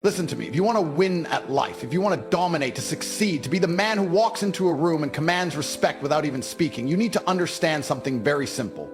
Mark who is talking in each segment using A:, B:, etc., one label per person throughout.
A: Listen to me. If you want to win at life, if you want to dominate, to succeed, to be the man who walks into a room and commands respect without even speaking, you need to understand something very simple.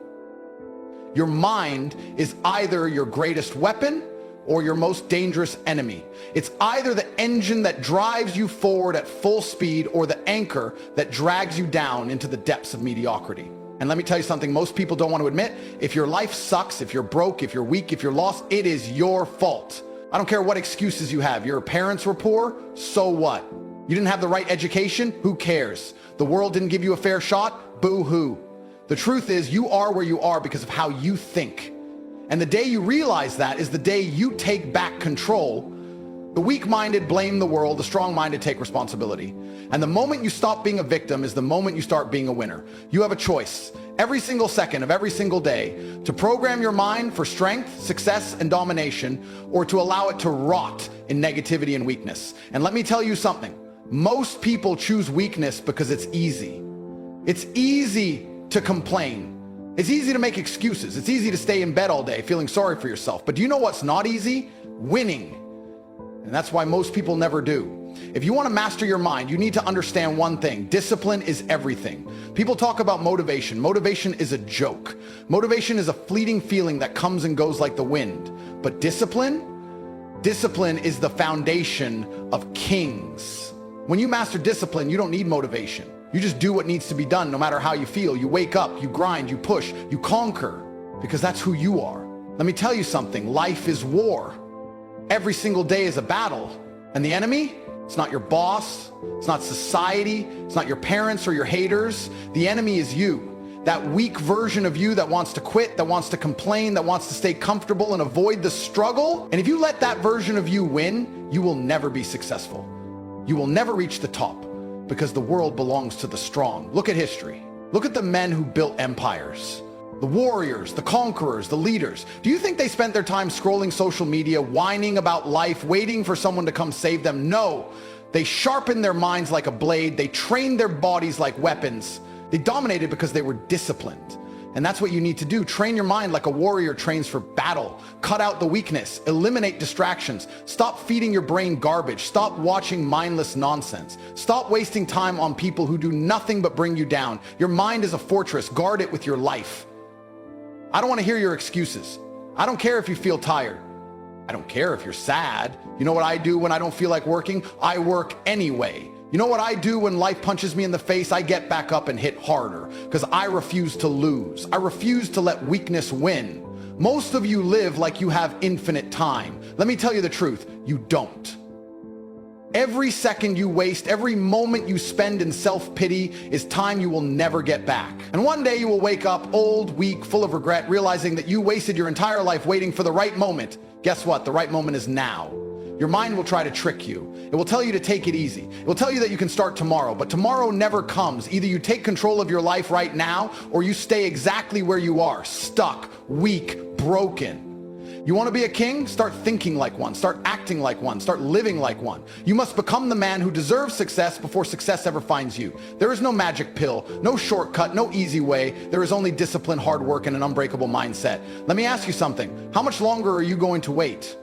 A: Your mind is either your greatest weapon or your most dangerous enemy. It's either the engine that drives you forward at full speed or the anchor that drags you down into the depths of mediocrity. And let me tell you something most people don't want to admit. If your life sucks, if you're broke, if you're weak, if you're lost, it is your fault. I don't care what excuses you have. Your parents were poor, so what? You didn't have the right education, who cares? The world didn't give you a fair shot, boo-hoo. The truth is, you are where you are because of how you think. And the day you realize that is the day you take back control. The weak-minded blame the world, the strong-minded take responsibility. And the moment you stop being a victim is the moment you start being a winner. You have a choice every single second of every single day to program your mind for strength, success, and domination, or to allow it to rot in negativity and weakness. And let me tell you something. Most people choose weakness because it's easy. It's easy to complain. It's easy to make excuses. It's easy to stay in bed all day feeling sorry for yourself. But do you know what's not easy? Winning. And that's why most people never do. If you want to master your mind, you need to understand one thing. Discipline is everything. People talk about motivation. Motivation is a joke. Motivation is a fleeting feeling that comes and goes like the wind. But discipline is the foundation of kings. When you master discipline, you don't need motivation. You just do what needs to be done no matter how you feel. You wake up, you grind, you push, you conquer, because that's who you are. Let me tell you something. Life is war. Every single day is a battle. And the enemy? It's not your boss. It's not society. It's not your parents or your haters. The enemy is you. That weak version of you that wants to quit, that wants to complain, that wants to stay comfortable and avoid the struggle. And if you let that version of you win, you will never be successful. You will never reach the top because the world belongs to the strong. Look at history. Look at the men who built empires. The warriors, the conquerors, the leaders. Do you think they spent their time scrolling social media, whining about life, waiting for someone to come save them? No. They sharpened their minds like a blade. They trained their bodies like weapons. They dominated because they were disciplined. And that's what you need to do. Train your mind like a warrior trains for battle. Cut out the weakness. Eliminate distractions. Stop feeding your brain garbage. Stop watching mindless nonsense. Stop wasting time on people who do nothing but bring you down. Your mind is a fortress. Guard it with your life. I don't want to hear your excuses. I don't care if you feel tired. I don't care if you're sad. You know what I do when I don't feel like working? I work anyway. You know what I do when life punches me in the face? I get back up and hit harder because I refuse to lose. I refuse to let weakness win. Most of you live like you have infinite time. Let me tell you the truth, you don't. Every second you waste, every moment you spend in self-pity is time you will never get back. And one day you will wake up old, weak, full of regret, realizing that you wasted your entire life waiting for the right moment. Guess what? The right moment is now. Your mind will try to trick you. It will tell you to take it easy. It will tell you that you can start tomorrow, but tomorrow never comes. Either you take control of your life right now, or you stay exactly where you are, stuck, weak, broken. You want to be a king? Start thinking like one. Start acting like one. Start living like one. You must become the man who deserves success before success ever finds you. There is no magic pill, no shortcut, no easy way. There is only discipline, hard work, and an unbreakable mindset. Let me ask you something. How much longer are you going to wait?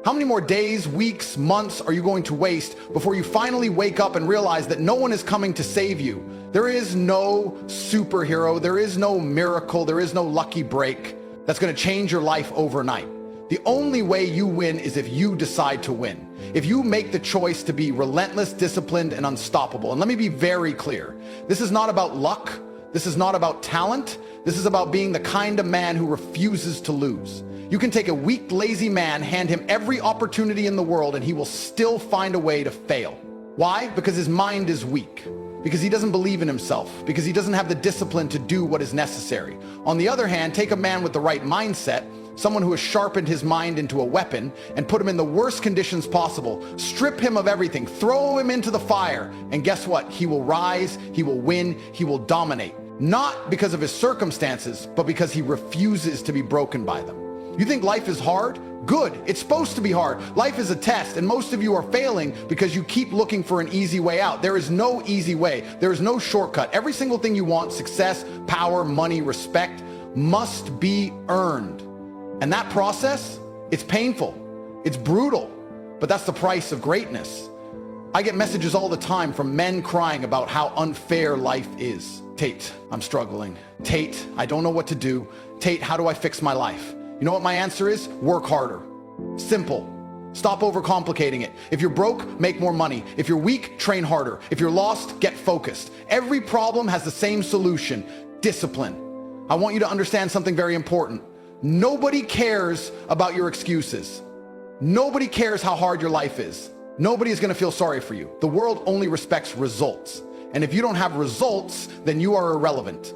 A: How many more days, weeks, months are you going to waste before you finally wake up and realize that no one is coming to save you? There is no superhero. There is no miracle. There is no lucky break that's going to change your life overnight. The only way you win is if you decide to win. If you make the choice to be relentless, disciplined, and unstoppable. And let me be very clear. This is not about luck. This is not about talent. This is about being the kind of man who refuses to lose. You can take a weak, lazy man, hand him every opportunity in the world, and he will still find a way to fail. Why? Because his mind is weak. Because he doesn't believe in himself. Because he doesn't have the discipline to do what is necessary. On the other hand, take a man with the right mindset, someone who has sharpened his mind into a weapon and put him in the worst conditions possible. Strip him of everything, throw him into the fire, and guess what? He will rise, he will win, he will dominate. Not because of his circumstances, but because he refuses to be broken by them. You think life is hard? Good. It's supposed to be hard. Life is a test, and most of you are failing because you keep looking for an easy way out. There is no easy way. There is no shortcut. Every single thing you want, success, power, money, respect, must be earned. And that process, it's painful. It's brutal. but that's the price of greatness. I get messages all the time from men crying about how unfair life is. Tate, I'm struggling. Tate, I don't know what to do. Tate, how do I fix my life? You know what my answer is? Work harder. Simple. Stop overcomplicating it. If you're broke, make more money. If you're weak, train harder. If you're lost, get focused. Every problem has the same solution: discipline. I want you to understand something very important. Nobody cares about your excuses. Nobody cares how hard your life is. Nobody is going to feel sorry for you. The world only respects results. And if you don't have results, then you are irrelevant.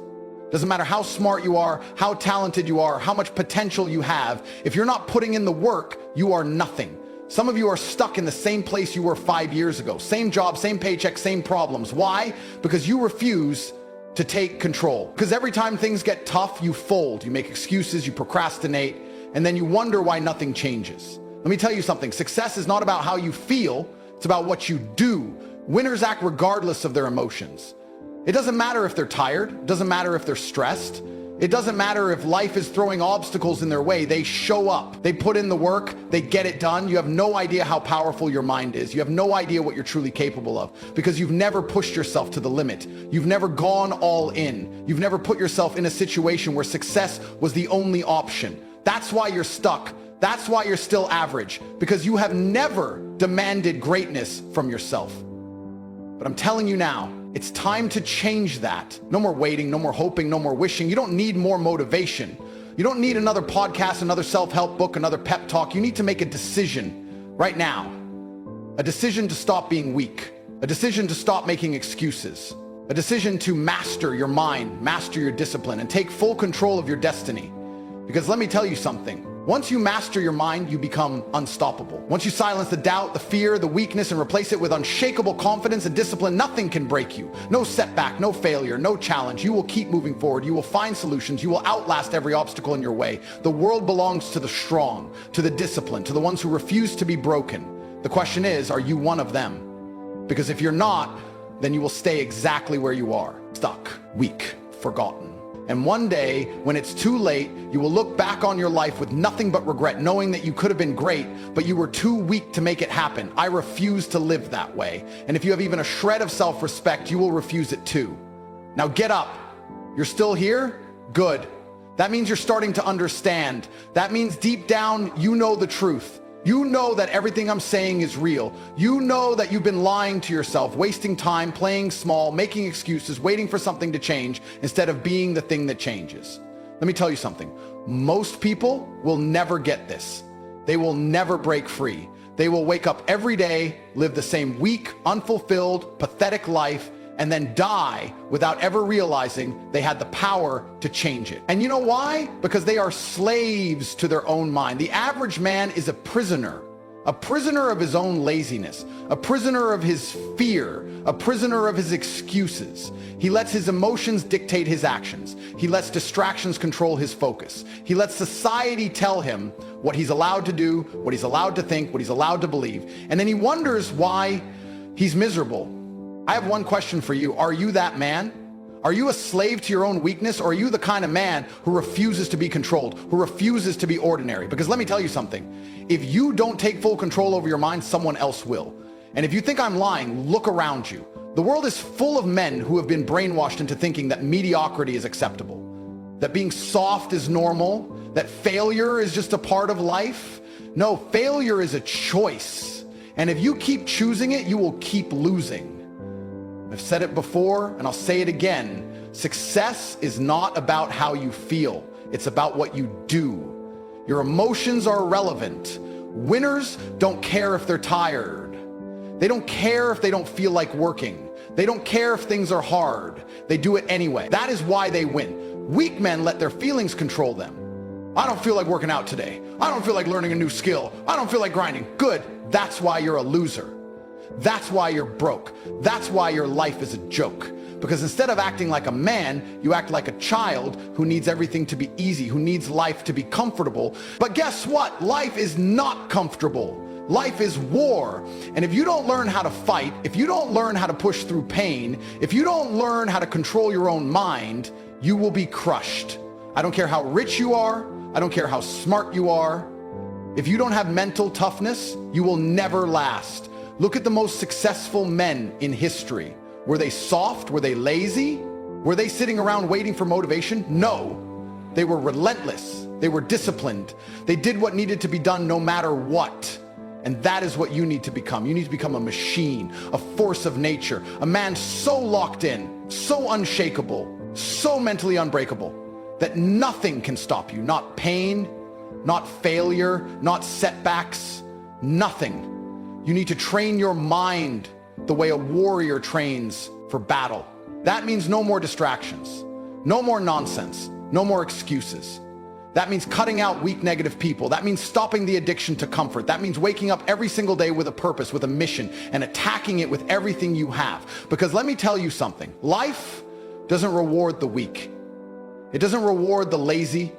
A: Doesn't matter how smart you are, how talented you are, how much potential you have. If you're not putting in the work, you are nothing. Some of you are stuck in the same place you were 5 years ago. Same job, same paycheck, same problems. Why? Because you refuse to take control. Because every time things get tough, you fold, you make excuses, you procrastinate, and then you wonder why nothing changes. Let me tell you something. Success is not about how you feel. It's about what you do. Winners act regardless of their emotions. It doesn't matter if they're tired. It doesn't matter if they're stressed. It doesn't matter if life is throwing obstacles in their way. They show up. They put in the work. They get it done. You have no idea how powerful your mind is. You have no idea what you're truly capable of because you've never pushed yourself to the limit. You've never gone all in. You've never put yourself in a situation where success was the only option. That's why you're stuck. That's why you're still average, because you have never demanded greatness from yourself. But I'm telling you now, it's time to change that. No more waiting, no more hoping, no more wishing. You don't need more motivation. You don't need another podcast, another self-help book, another pep talk. You need to make a decision right now. A decision to stop being weak. A decision to stop making excuses. A decision to master your mind, master your discipline, and take full control of your destiny. Because let me tell you something. Once you master your mind, you become unstoppable. Once you silence the doubt, the fear, the weakness, and replace it with unshakable confidence and discipline, nothing can break you. No setback, no failure, no challenge. You will keep moving forward. You will find solutions. You will outlast every obstacle in your way. The world belongs to the strong, to the disciplined, to the ones who refuse to be broken. The question is, are you one of them? Because if you're not, then you will stay exactly where you are, stuck, weak, forgotten. And one day, when it's too late, you will look back on your life with nothing but regret, knowing that you could have been great, but you were too weak to make it happen. I refuse to live that way. And if you have even a shred of self-respect, you will refuse it too. Now get up. You're still here? Good. That means you're starting to understand. That means deep down, you know the truth. You know that everything I'm saying is real. You know that you've been lying to yourself, wasting time, playing small, making excuses, waiting for something to change instead of being the thing that changes. Let me tell you something. Most people will never get this. They will never break free. They will wake up every day, live the same weak, unfulfilled, pathetic life, and then die without ever realizing they had the power to change it. And you know why? Because they are slaves to their own mind. The average man is a prisoner of his own laziness, a prisoner of his fear, a prisoner of his excuses. He lets his emotions dictate his actions. He lets distractions control his focus. He lets society tell him what he's allowed to do, what he's allowed to think, what he's allowed to believe. And then he wonders why he's miserable. I have one question for you. Are you that man? Are you a slave to your own weakness, or are you the kind of man who refuses to be controlled, who refuses to be ordinary? Because let me tell you something. If you don't take full control over your mind, someone else will. And if you think I'm lying, look around you. The world is full of men who have been brainwashed into thinking that mediocrity is acceptable, that being soft is normal, that failure is just a part of life. No, failure is a choice. And if you keep choosing it, you will keep losing. I've said it before, and I'll say it again. Success is not about how you feel. It's about what you do. Your emotions are irrelevant. Winners don't care if they're tired. They don't care if they don't feel like working. They don't care if things are hard. They do it anyway. That is why they win. Weak men let their feelings control them. I don't feel like working out today. I don't feel like learning a new skill. I don't feel like grinding. Good. That's why you're a loser. That's why you're broke. That's why your life is a joke. Because instead of acting like a man, you act like a child who needs everything to be easy, who needs life to be comfortable. But guess what? Life is not comfortable. Life is war. And if you don't learn how to fight, if you don't learn how to push through pain, if you don't learn how to control your own mind, you will be crushed. I don't care how rich you are. I don't care how smart you are. If you don't have mental toughness, you will never last. Look at the most successful men in history. Were they soft? Were they lazy? Were they sitting around waiting for motivation? No. They were relentless. They were disciplined. They did what needed to be done no matter what. And that is what you need to become. You need to become a machine, a force of nature, a man so locked in, so unshakable, so mentally unbreakable that nothing can stop you. Not pain, not failure, not setbacks, nothing. You need to train your mind the way a warrior trains for battle. That means no more distractions, no more nonsense, no more excuses. That means cutting out weak, negative people. That means stopping the addiction to comfort. That means waking up every single day with a purpose, with a mission, and attacking it with everything you have. Because let me tell you something. Life doesn't reward the weak. It doesn't reward the lazy.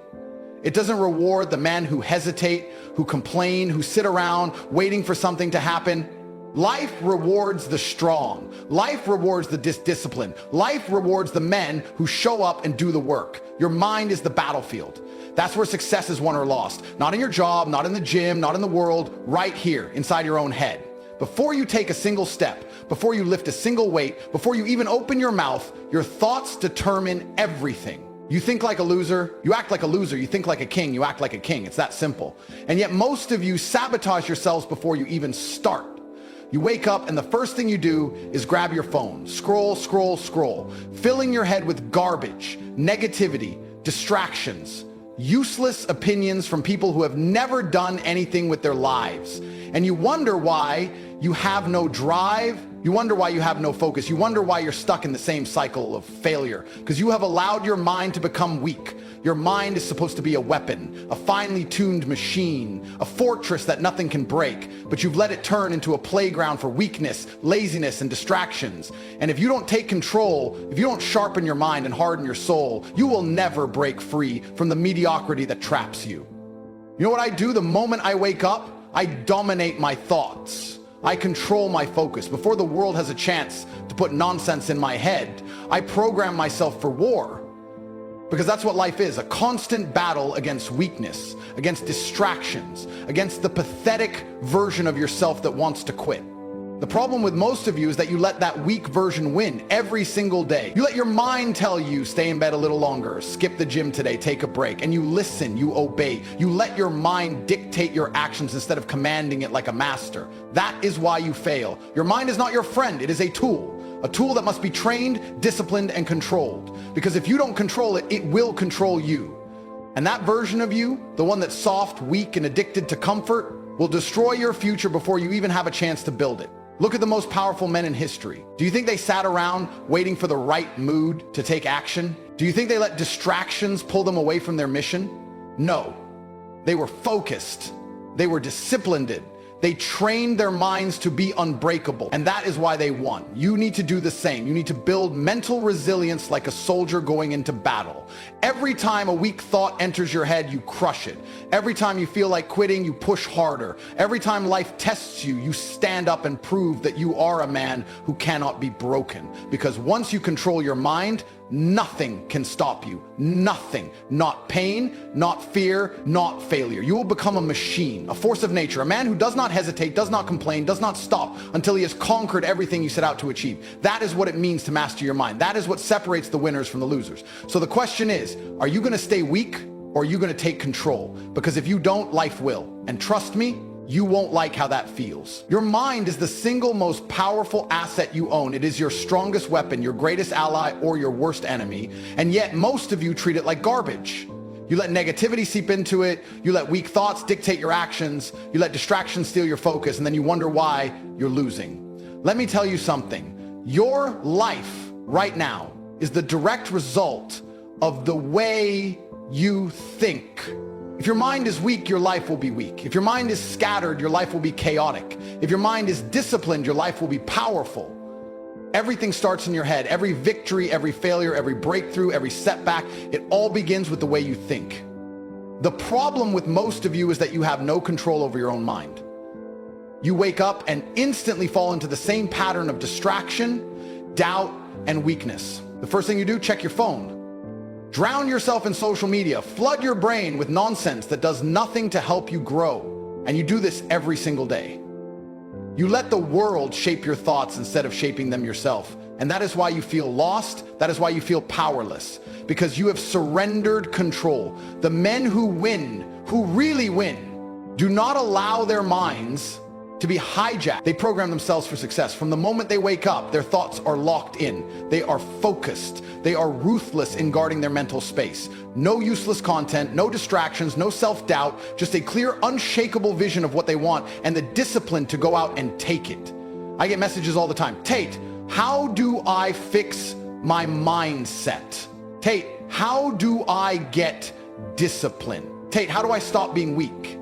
A: It doesn't reward the men who hesitate, who complain, who sit around waiting for something to happen. Life rewards the strong. Life rewards the disciplined. Life rewards the men who show up and do the work. Your mind is the battlefield. That's where success is won or lost. Not in your job, not in the gym, not in the world, right here, inside your own head. Before you take a single step, before you lift a single weight, before you even open your mouth, your thoughts determine everything. You think like a loser, you act like a loser. You think like a king, you act like a king. It's that simple. And yet most of you sabotage yourselves before you even start. You wake up and the first thing you do is grab your phone, scroll, filling your head with garbage, negativity, distractions, useless opinions from people who have never done anything with their lives. And you wonder why you have no drive. You wonder why you have no focus. You wonder why you're stuck in the same cycle of failure, because you have allowed your mind to become weak. Your mind is supposed to be a weapon, a finely tuned machine, a fortress that nothing can break, but you've let it turn into a playground for weakness, laziness, and distractions. And if you don't take control, if you don't sharpen your mind and harden your soul, you will never break free from the mediocrity that traps you. You know what I do the moment I wake up? I dominate my thoughts. I control my focus. Before the world has a chance to put nonsense in my head, I program myself for war. Because that's what life is, a constant battle against weakness, against distractions, against the pathetic version of yourself that wants to quit. The problem with most of you is that you let that weak version win every single day. You let your mind tell you, stay in bed a little longer, skip the gym today, take a break, and you listen, you obey. You let your mind dictate your actions instead of commanding it like a master. That is why you fail. Your mind is not your friend, it is a tool that must be trained, disciplined, and controlled. Because if you don't control it, it will control you. And that version of you, the one that's soft, weak, and addicted to comfort, will destroy your future before you even have a chance to build it. Look at the most powerful men in history. Do you think they sat around waiting for the right mood to take action? Do you think they let distractions pull them away from their mission? No. They were focused. They were disciplined. They trained their minds to be unbreakable, and that is why they won. You need to do the same. You need to build mental resilience like a soldier going into battle. Every time a weak thought enters your head, you crush it. Every time you feel like quitting, you push harder. Every time life tests you, you stand up and prove that you are a man who cannot be broken. Because once you control your mind, nothing can stop you. Nothing. Not pain, not fear, not failure. You will become a machine, a force of nature, a man who does not hesitate, does not complain, does not stop until he has conquered everything you set out to achieve. That is what it means to master your mind. That is what separates the winners from the losers. So the question is, are you going to stay weak or are you going to take control? Because if you don't, life will. And trust me, you won't like how that feels. Your mind is the single most powerful asset you own. It is your strongest weapon, your greatest ally, or your worst enemy. And yet most of you treat it like garbage. You let negativity seep into it. You let weak thoughts dictate your actions. You let distractions steal your focus, and then you wonder why you're losing. Let me tell you something. Your life right now is the direct result of the way you think. If your mind is weak, your life will be weak. If your mind is scattered, your life will be chaotic. If your mind is disciplined, your life will be powerful. Everything starts in your head. Every victory, every failure, every breakthrough, every setback, it all begins with the way you think. The problem with most of you is that you have no control over your own mind. You wake up and instantly fall into the same pattern of distraction, doubt, and weakness. The first thing you do, check your phone. Drown yourself in social media. Flood your brain with nonsense that does nothing to help you grow. And you do this every single day. You let the world shape your thoughts instead of shaping them yourself. And that is why you feel lost. That is why you feel powerless, because you have surrendered control. The men who win, who really win, do not allow their minds to be hijacked. They program themselves for success. From the moment they wake up, their thoughts are locked in. They are focused. They are ruthless in guarding their mental space. No useless content, no distractions, no self-doubt, just a clear, unshakable vision of what they want and the discipline to go out and take it. I get messages all the time. Tate, how do I fix my mindset? Tate, how do I get discipline? Tate, how do I stop being weak?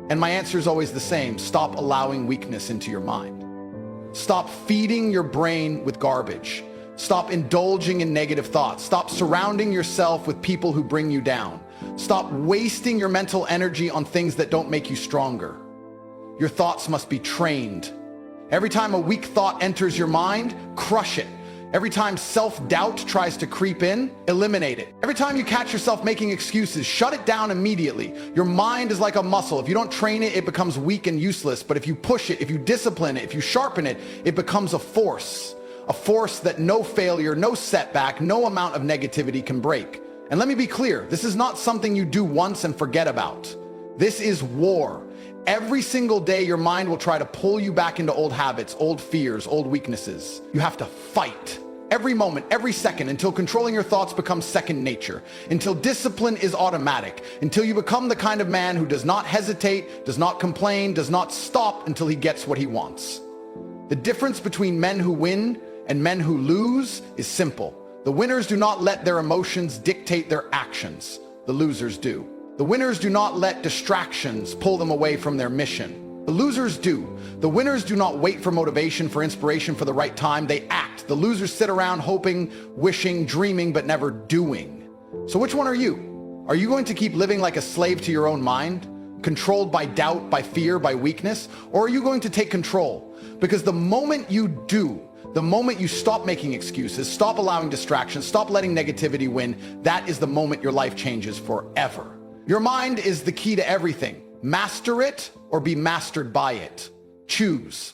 A: And my answer is always the same. Stop allowing weakness into your mind. Stop feeding your brain with garbage. Stop indulging in negative thoughts. Stop surrounding yourself with people who bring you down. Stop wasting your mental energy on things that don't make you stronger. Your thoughts must be trained. Every time a weak thought enters your mind, crush it. Every time self-doubt tries to creep in, eliminate it. Every time you catch yourself making excuses, shut it down immediately. Your mind is like a muscle. If you don't train it, it becomes weak and useless. But if you push it, if you discipline it, if you sharpen it, it becomes a force that no failure, no setback, no amount of negativity can break. And let me be clear, this is not something you do once and forget about. This is war. Every single day, your mind will try to pull you back into old habits, old fears, old weaknesses. You have to fight every moment, every second, until controlling your thoughts becomes second nature, until discipline is automatic, until you become the kind of man who does not hesitate, does not complain, does not stop until he gets what he wants. The difference between men who win and men who lose is simple. The winners do not let their emotions dictate their actions. The losers do. The winners do not let distractions pull them away from their mission. The losers do. The winners do not wait for motivation, for inspiration, for the right time. They act. The losers sit around hoping, wishing, dreaming, but never doing. So which one are you? Are you going to keep living like a slave to your own mind, controlled by doubt, by fear, by weakness? Or are you going to take control? Because the moment you do, the moment you stop making excuses, stop allowing distractions, stop letting negativity win, that is the moment your life changes forever. Your mind is the key to everything. Master it or be mastered by it. Choose.